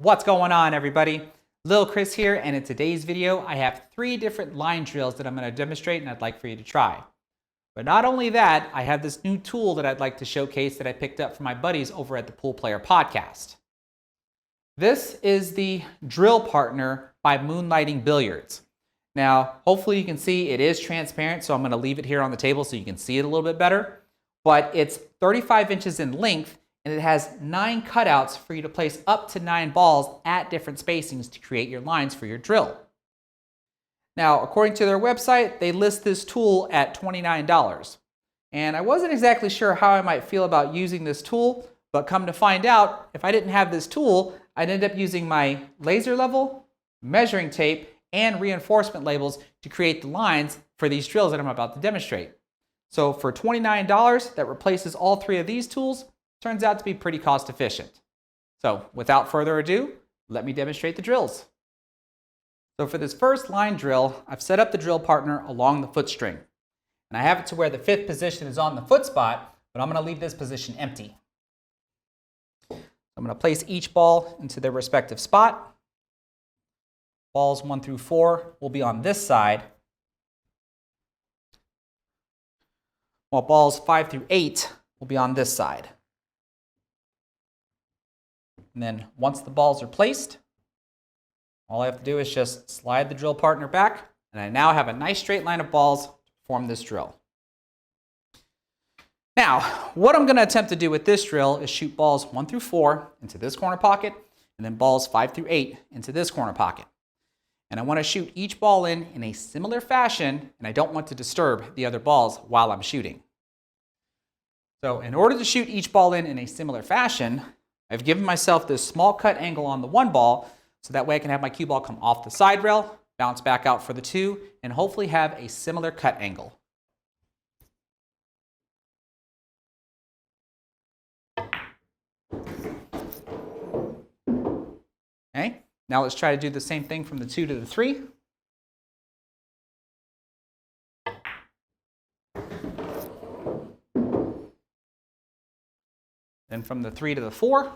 What's going on, everybody? Lil Chris here, and in today's video I have 3 different line drills that I'm going to demonstrate and I'd like for you to try. But not only that, I have this new tool that I'd like to showcase that I picked up from my buddies over at the Pool Player Podcast. This is the Drill Partner by Moonlighting Billiards. Now, hopefully you can see it is transparent, so I'm going to leave it here on the table so you can see it a little bit better. But it's 35 inches in length, and it has 9 cutouts for you to place up to 9 balls at different spacings to create your lines for your drill. Now, according to their website, they list this tool at $29. And I wasn't exactly sure how I might feel about using this tool, but come to find out, if I didn't have this tool, I'd end up using my laser level, measuring tape, and reinforcement labels to create the lines for these drills that I'm about to demonstrate. So for $29, that replaces all 3 of these tools. Turns out to be pretty cost efficient. So without further ado, let me demonstrate the drills. So for this first line drill, I've set up the drill partner along the foot string. And I have it to where the 5th position is on the foot spot, but I'm going to leave this position empty. I'm going to place each ball into their respective spot. Balls 1 through 4 will be on this side, while balls 5 through 8 will be on this side. And then once the balls are placed, all I have to do is just slide the drill partner back, and I now have a nice straight line of balls to perform this drill. Now, what I'm going to attempt to do with this drill is shoot balls 1 through 4 into this corner pocket, and then balls 5 through 8 into this corner pocket. And I want to shoot each ball in a similar fashion, and I don't want to disturb the other balls while I'm shooting. So in order to shoot each ball in a similar fashion, I've given myself this small cut angle on the 1 ball, so that way I can have my cue ball come off the side rail, bounce back out for the 2, and hopefully have a similar cut angle. Okay, now let's try to do the same thing from the 2 to the 3. Then from the 3 to the 4.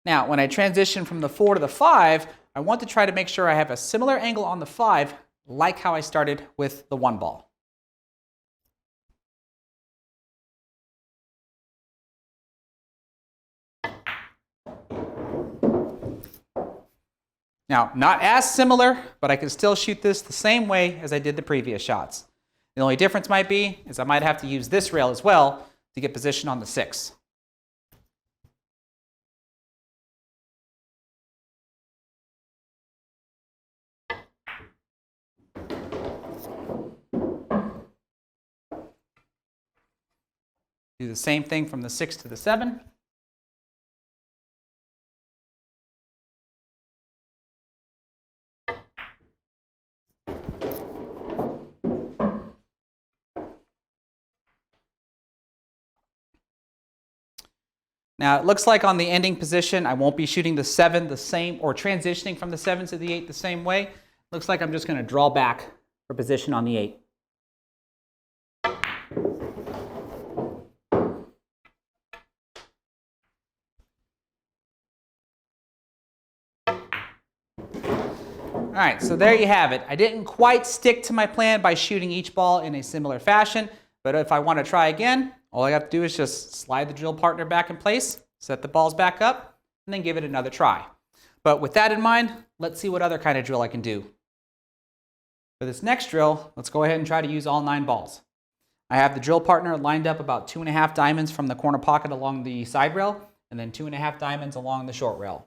Now, when I transition from the 4 to the 5, I want to try to make sure I have a similar angle on the 5, like how I started with the 1 ball. Now, not as similar, but I can still shoot this the same way as I did the previous shots. The only difference might be is I might have to use this rail as well to get position on the 6. Do the same thing from the 6 to the 7. Now it looks like on the ending position I won't be shooting the 7 the same, or transitioning from the 7 to the 8 the same way. Looks like I'm just going to draw back for position on the 8. All right, so there you have it. I didn't quite stick to my plan by shooting each ball in a similar fashion, but if I want to try again, all I have to do is just slide the drill partner back in place, set the balls back up, and then give it another try. But with that in mind, let's see what other kind of drill I can do. For this next drill, let's go ahead and try to use all 9 balls. I have the drill partner lined up about 2.5 diamonds from the corner pocket along the side rail, and then 2.5 diamonds along the short rail.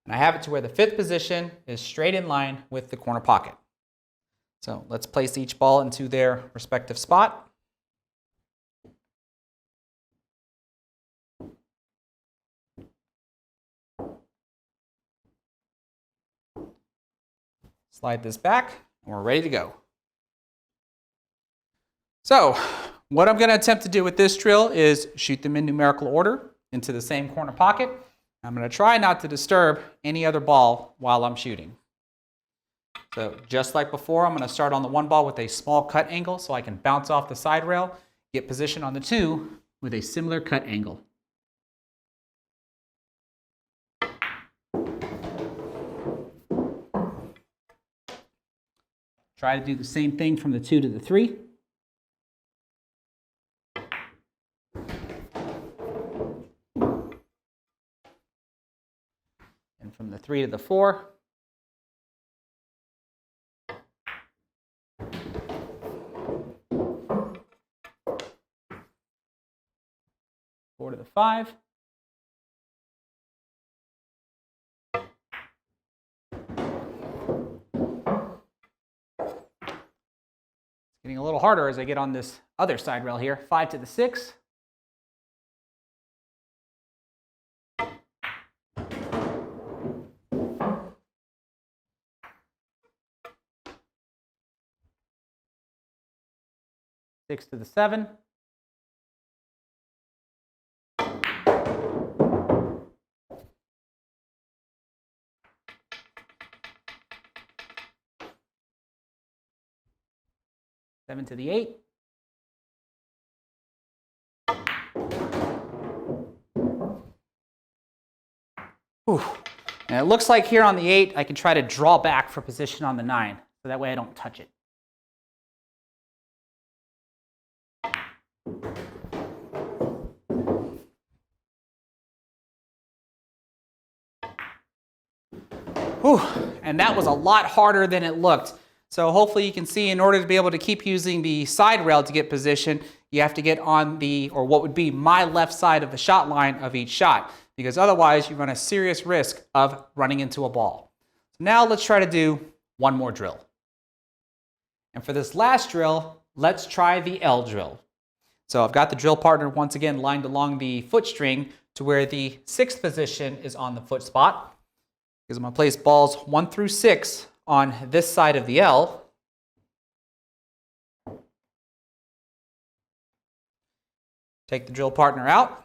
And I have it to where the 5th position is straight in line with the corner pocket. So let's place each ball into their respective spot. Slide this back, and we're ready to go. So what I'm going to attempt to do with this drill is shoot them in numerical order into the same corner pocket. I'm going to try not to disturb any other ball while I'm shooting. So just like before, I'm going to start on the 1 ball with a small cut angle so I can bounce off the side rail, get position on the 2 with a similar cut angle. Try to do the same thing from the 2 to the 3. And from the 3 to the 4. Four to the 5. Getting a little harder as I get on this other side rail here. 5 to the 6. Six to the 7. Seven to the 8. Whew. And it looks like here on the 8, I can try to draw back for position on the 9, so that way I don't touch it. Whew. And that was a lot harder than it looked. So hopefully you can see, in order to be able to keep using the side rail to get position, you have to get on the, or what would be my left side of the shot line of each shot, because otherwise you run a serious risk of running into a ball. So now let's try to do one more drill. And for this last drill, let's try the L drill. So I've got the drill partner once again lined along the foot string to where the 6th position is on the foot spot, because I'm going to place balls 1 through 6 on this side of the L. Take the drill partner out.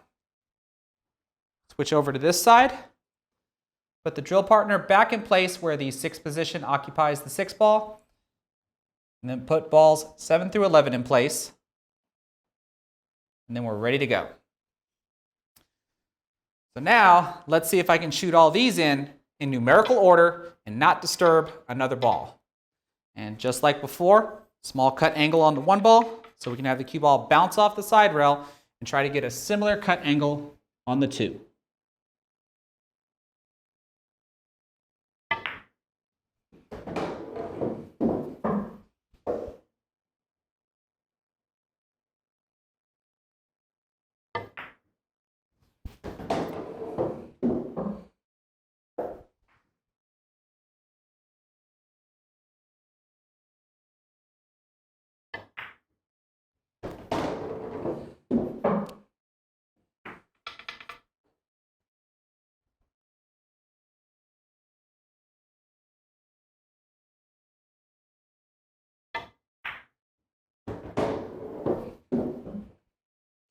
Switch over to this side. Put the drill partner back in place where the 6th position occupies the 6th ball. And then put balls 7 through 11 in place. And then we're ready to go. So now, let's see if I can shoot all these in numerical order and not disturb another ball. And just like before, small cut angle on the 1 ball, so we can have the cue ball bounce off the side rail and try to get a similar cut angle on the 2.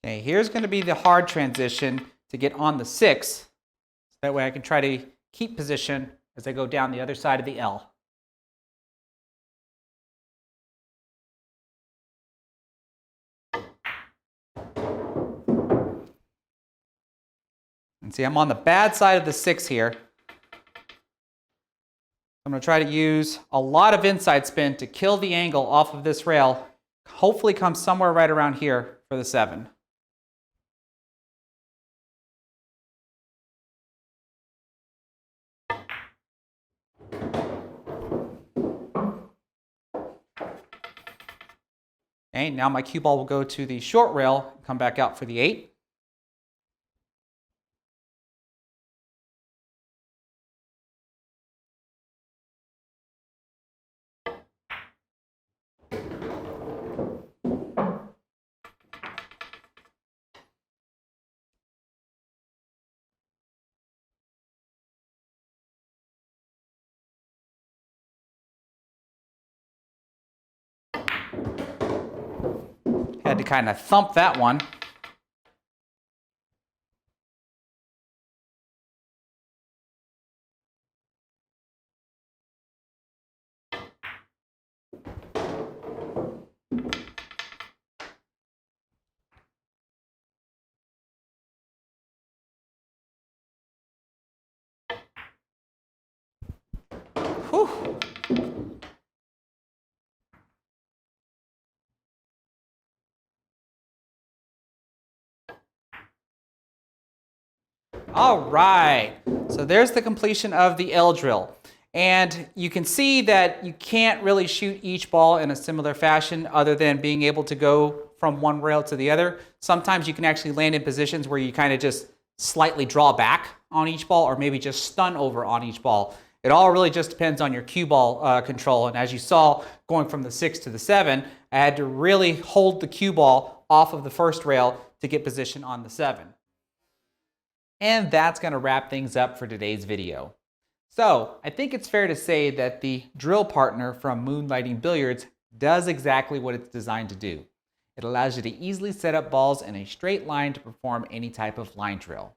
Okay, here's going to be the hard transition to get on the 6. So that way I can try to keep position as I go down the other side of the L. And see, I'm on the bad side of the 6 here. I'm going to try to use a lot of inside spin to kill the angle off of this rail. Hopefully come somewhere right around here for the 7. Okay, now my cue ball will go to the short rail and come back out for the 8. Had to kind of thump that one. Whew. All right, so there's the completion of the L drill. And you can see that you can't really shoot each ball in a similar fashion other than being able to go from one rail to the other. Sometimes you can actually land in positions where you kind of just slightly draw back on each ball or maybe just stun over on each ball. It all really just depends on your cue ball control. And as you saw, going from the 6 to the 7, I had to really hold the cue ball off of the first rail to get position on the 7. And that's going to wrap things up for today's video. So I think it's fair to say that the drill partner from Moonlighting Billiards does exactly what it's designed to do. It allows you to easily set up balls in a straight line to perform any type of line drill.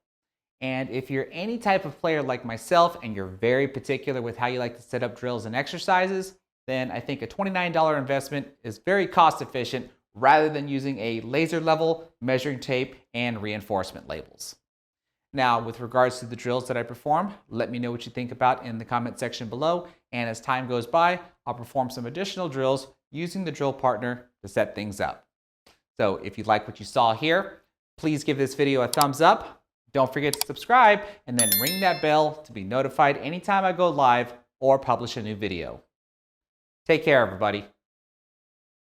And if you're any type of player like myself and you're very particular with how you like to set up drills and exercises, then I think a $29 investment is very cost efficient rather than using a laser level, measuring tape, and reinforcement labels. Now, with regards to the drills that I perform, let me know what you think about in the comment section below. And as time goes by, I'll perform some additional drills using the drill partner to set things up. So if you like what you saw here, please give this video a thumbs up. Don't forget to subscribe and then ring that bell to be notified anytime I go live or publish a new video. Take care, everybody.